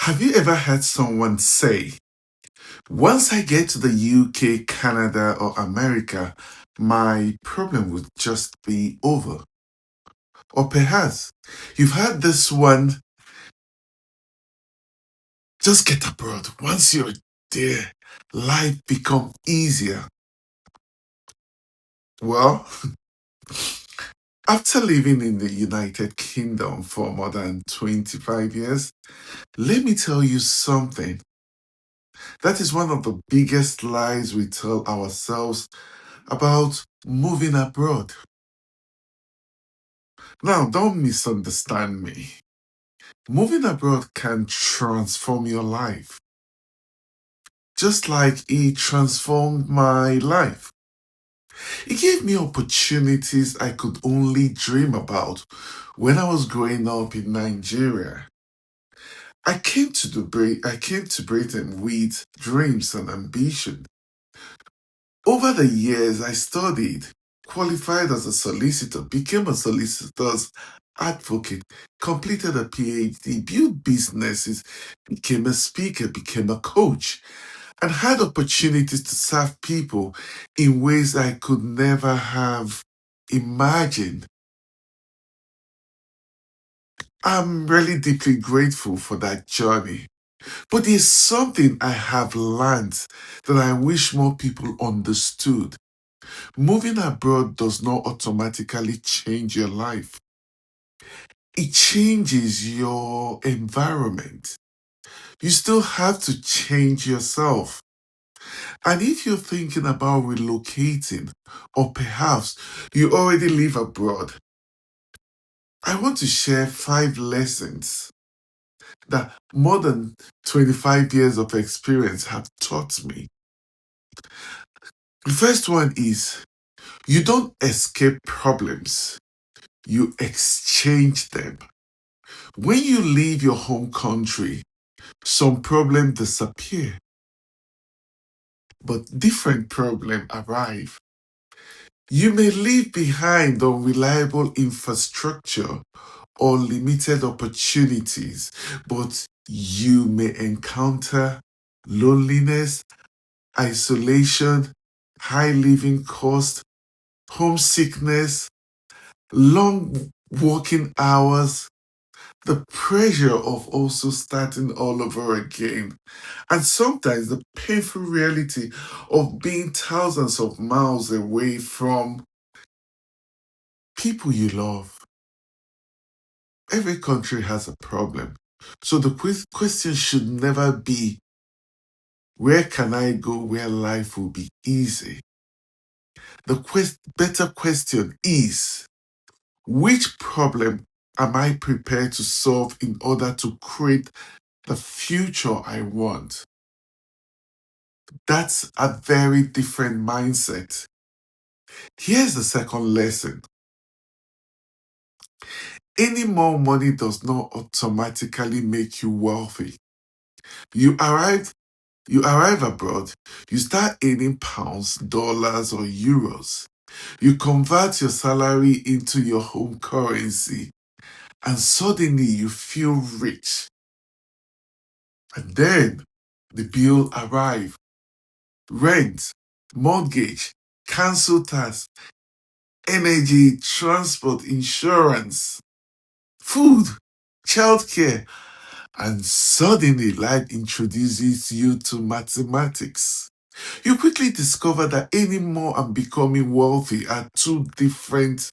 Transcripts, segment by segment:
Have you ever heard someone say, once I get to the UK, Canada, or America, my problem would just be over? Or perhaps you've heard this one, just get abroad. Once you're there, life becomes easier. Well, after living in the United Kingdom for more than 25 years, let me tell you something. That is one of the biggest lies we tell ourselves about moving abroad. Now, don't misunderstand me. Moving abroad can transform your life, just like it transformed my life. It gave me opportunities I could only dream about when I was growing up in Nigeria. I came to Britain with dreams and ambition. Over the years, I studied, qualified as a solicitor, became a solicitor's advocate, completed a PhD, built businesses, became a speaker, became a coach, and had opportunities to serve people in ways I could never have imagined. I'm really deeply grateful for that journey. But there's something I have learned that I wish more people understood. Moving abroad does not automatically change your life. It changes your environment. You still have to change yourself. And if you're thinking about relocating, or perhaps you already live abroad, I want to share 5 lessons that more than 25 years of experience have taught me. The first one is you don't escape problems, you exchange them. When you leave your home country, some problems disappear, but different problems arrive. You may leave behind unreliable infrastructure or limited opportunities, but you may encounter loneliness, isolation, high living cost, homesickness, long working hours, the pressure of also starting all over again, and sometimes the painful reality of being thousands of miles away from people you love. Every country has a problem. So the question should never be, where can I go where life will be easy? The better question is, which problem am I prepared to solve in order to create the future I want? That's a very different mindset. Here's the second lesson. Any more money does not automatically make you wealthy. You arrive You arrive abroad, you start earning pounds, dollars, or euros. You convert your salary into your home currency, and suddenly you feel rich. And then the bill arrives: rent, mortgage, council tax, energy, transport, insurance, food, childcare, and suddenly life introduces you to mathematics. You quickly discover that earning more and becoming wealthy are two different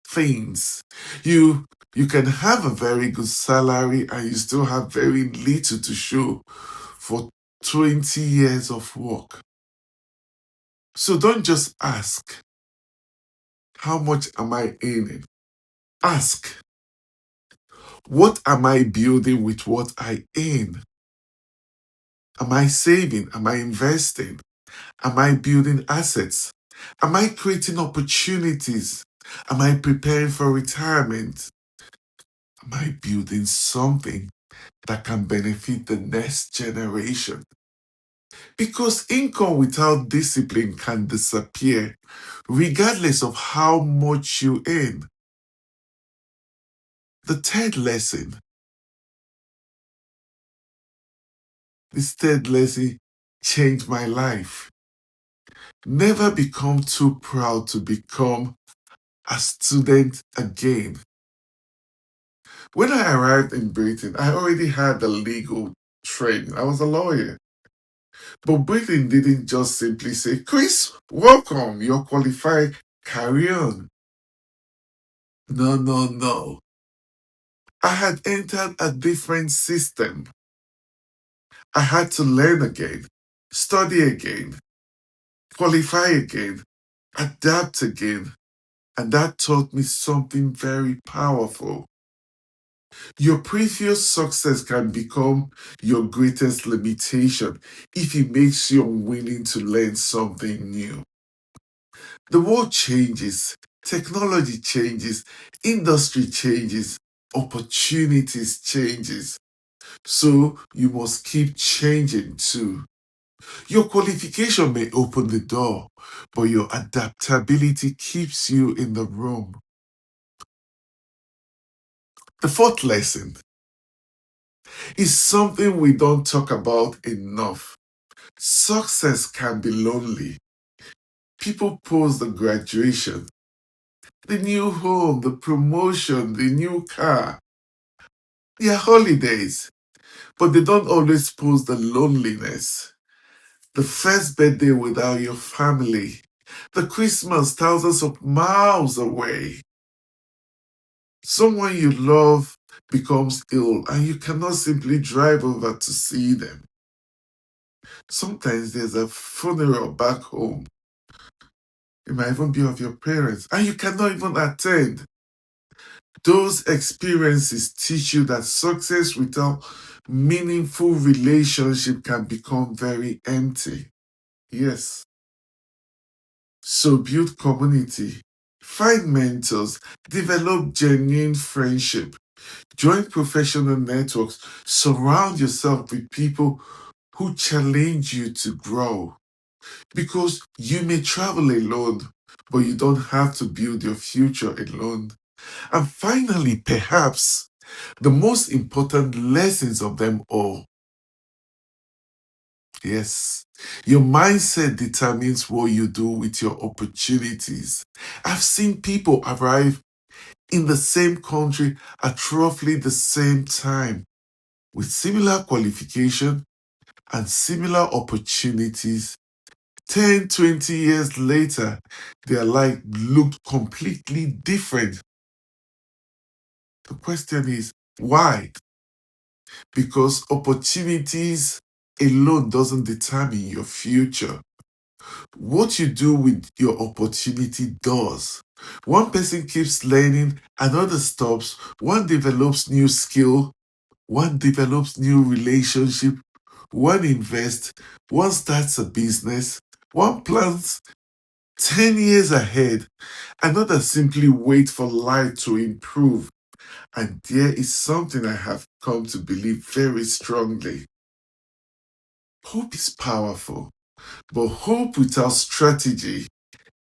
things. You can have a very good salary and you still have very little to show for 20 years of work. So don't just ask, how much am I earning? Ask, what am I building with what I earn? Am I saving? Am I investing? Am I building assets? Am I creating opportunities? Am I preparing for retirement? Am I building something that can benefit the next generation? Because income without discipline can disappear, regardless of how much you earn. The third lesson: This third lesson changed my life. Never become too proud to become a student again. When I arrived in Britain, I already had the legal training. I was a lawyer. But Britain didn't just simply say, Chris, welcome, you're qualified, carry on. No, no, no. I had entered a different system. I had to learn again, study again, qualify again, adapt again. And that taught me something very powerful. Your previous success can become your greatest limitation if it makes you unwilling to learn something new. The world changes, technology changes, industry changes, opportunities changes. So you must keep changing too. Your qualification may open the door, but your adaptability keeps you in the room. The fourth lesson is something we don't talk about enough. Success can be lonely. People post the graduation, the new home, the promotion, the new car, their holidays, but they don't always post the loneliness. The first birthday without your family, the Christmas thousands of miles away. Someone you love becomes ill and you cannot simply drive over to see them. Sometimes there's a funeral back home. It might even be of your parents, and you cannot even attend. Those experiences teach you that success without meaningful relationship can become very empty. Yes. So build community, find mentors, develop genuine friendship, join professional networks, surround yourself with people who challenge you to grow. Because you may travel alone, but you don't have to build your future alone. And finally, perhaps the most important lessons of them all. Yes, your mindset determines what you do with your opportunities. I've seen people arrive in the same country at roughly the same time with similar qualification and similar opportunities. 10, 20 years later, their life looked completely different. The question is, why? Because opportunities alone doesn't determine your future. What you do with your opportunity does. One person keeps learning, another stops, one develops new skill, one develops new relationship, one invests, one starts a business, one plans 10 years ahead, another simply wait for life to improve. And there is something I have come to believe very strongly. Hope is powerful, but hope without strategy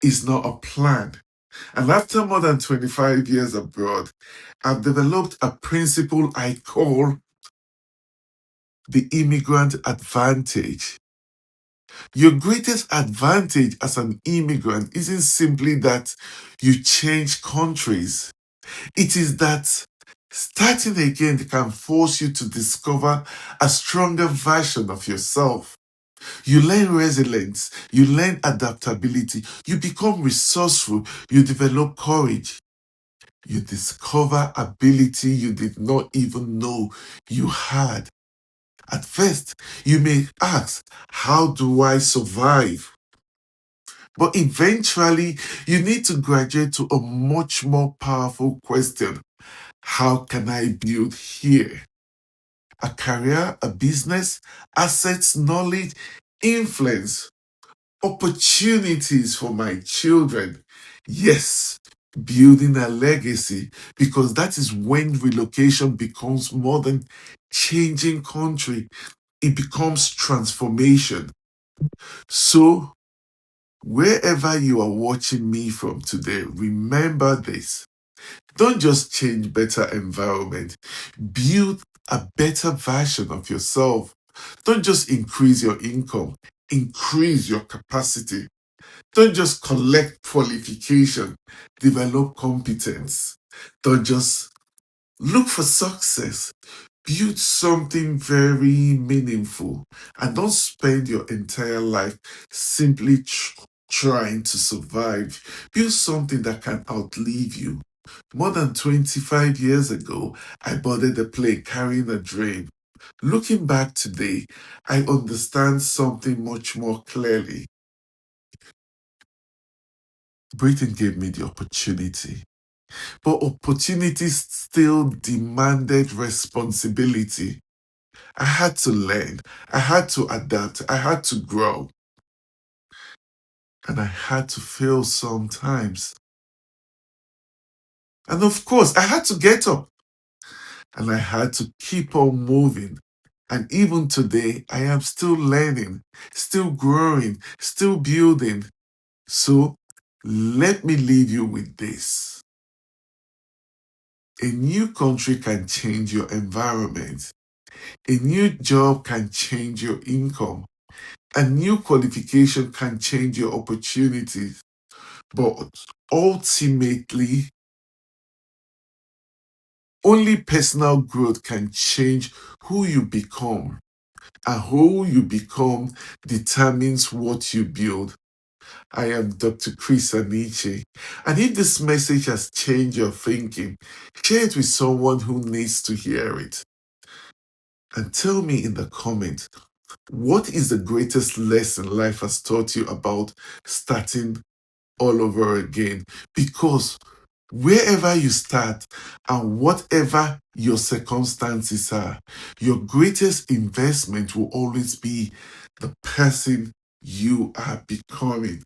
is not a plan. And after more than 25 years abroad, I've developed a principle I call the immigrant advantage. Your greatest advantage as an immigrant isn't simply that you change countries. It is that starting again can force you to discover a stronger version of yourself. You learn resilience, you learn adaptability, you become resourceful, you develop courage, you discover ability you did not even know you had. At first, you may ask, how do I survive? But eventually, you need to graduate to a much more powerful question. How can I build here? A career, a business, assets, knowledge, influence, opportunities for my children. Yes, building a legacy, because that is when relocation becomes more than changing country. It becomes transformation. So, wherever you are watching me from today, remember this. Don't just change better environment. Build a better version of yourself. Don't just increase your income, increase your capacity. Don't just collect qualification, develop competence. Don't just look for success. Build something very meaningful and don't spend your entire life simply trying to survive. Build something that can outlive you. More than 25 years ago, I boarded a plane carrying a dream. Looking back today, I understand something much more clearly. Britain gave me the opportunity, but opportunities still demanded responsibility. I had to learn, I had to adapt, I had to grow, and I had to fail sometimes. And of course, I had to get up and I had to keep on moving. And even today, I am still learning, still growing, still building. So let me leave you with this. A new country can change your environment. A new job can change your income. A new qualification can change your opportunities. But ultimately, only personal growth can change who you become. And who you become determines what you build. I am Dr. Chris Aniche. And if this message has changed your thinking, share it with someone who needs to hear it. And tell me in the comments, what is the greatest lesson life has taught you about starting all over again? Because wherever you start and whatever your circumstances are, your greatest investment will always be the person you are becoming.